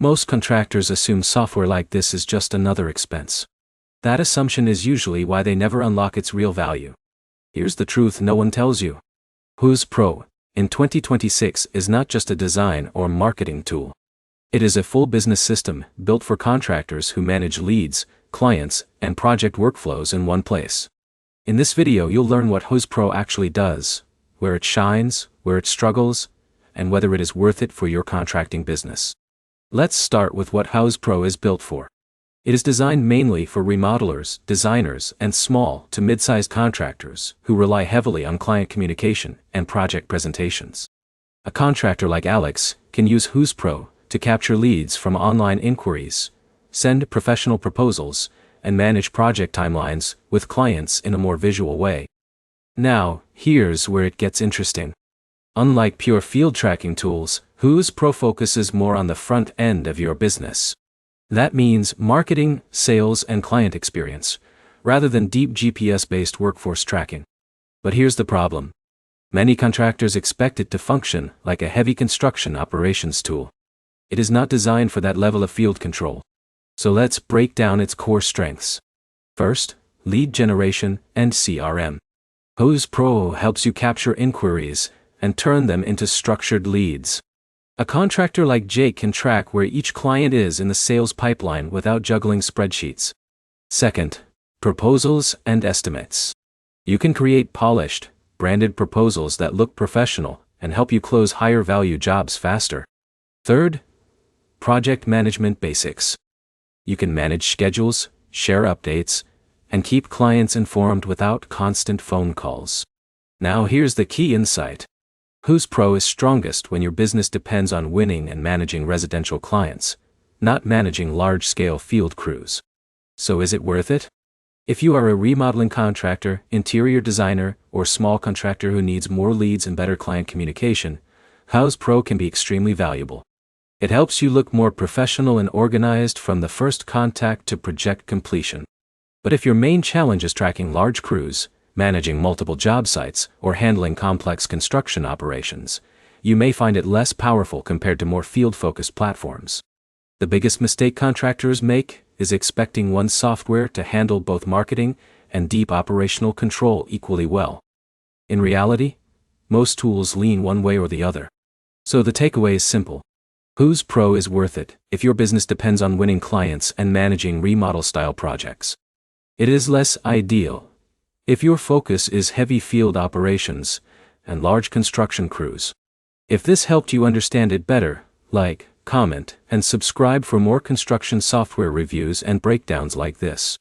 Most contractors assume software like this is just another expense. That assumption is usually why they never unlock its real value. Here's the truth no one tells you. Houzz Pro, in 2026, is not just a design or marketing tool. It is a full business system built for contractors who manage leads, clients, and project workflows in one place. In this video you'll learn what Houzz Pro actually does, where it shines, where it struggles, and whether it is worth it for your contracting business. Let's start with what Houzz Pro is built for. It is designed mainly for remodelers, designers, and small to mid-sized contractors who rely heavily on client communication and project presentations. A contractor like Alex can use Houzz Pro to capture leads from online inquiries, send professional proposals, and manage project timelines with clients in a more visual way. Now, here's where it gets interesting. Unlike pure field tracking tools, Houzz Pro focuses more on the front end of your business. That means marketing, sales, and client experience, rather than deep GPS-based workforce tracking. But here's the problem. Many contractors expect it to function like a heavy construction operations tool. It is not designed for that level of field control. So let's break down its core strengths. First, lead generation and CRM. Houzz Pro helps you capture inquiries and turn them into structured leads. A contractor like Jake can track where each client is in the sales pipeline without juggling spreadsheets. Second, proposals and estimates. You can create polished, branded proposals that look professional and help you close higher value jobs faster. Third, project management basics. You can manage schedules, share updates, and keep clients informed without constant phone calls. Now here's the key insight. Houzz Pro is strongest when your business depends on winning and managing residential clients, not managing large-scale field crews. So is it worth it? If you are a remodeling contractor, interior designer, or small contractor who needs more leads and better client communication, Houzz Pro can be extremely valuable. It helps you look more professional and organized from the first contact to project completion. But if your main challenge is tracking large crews, managing multiple job sites, or handling complex construction operations, you may find it less powerful compared to more field-focused platforms. The biggest mistake contractors make is expecting one software to handle both marketing and deep operational control equally well. In reality, most tools lean one way or the other. So the takeaway is simple. Houzz Pro is worth it if your business depends on winning clients and managing remodel-style projects. It is less ideal if your focus is heavy field operations and large construction crews. If this helped you understand it better, like, comment, and subscribe for more construction software reviews and breakdowns like this.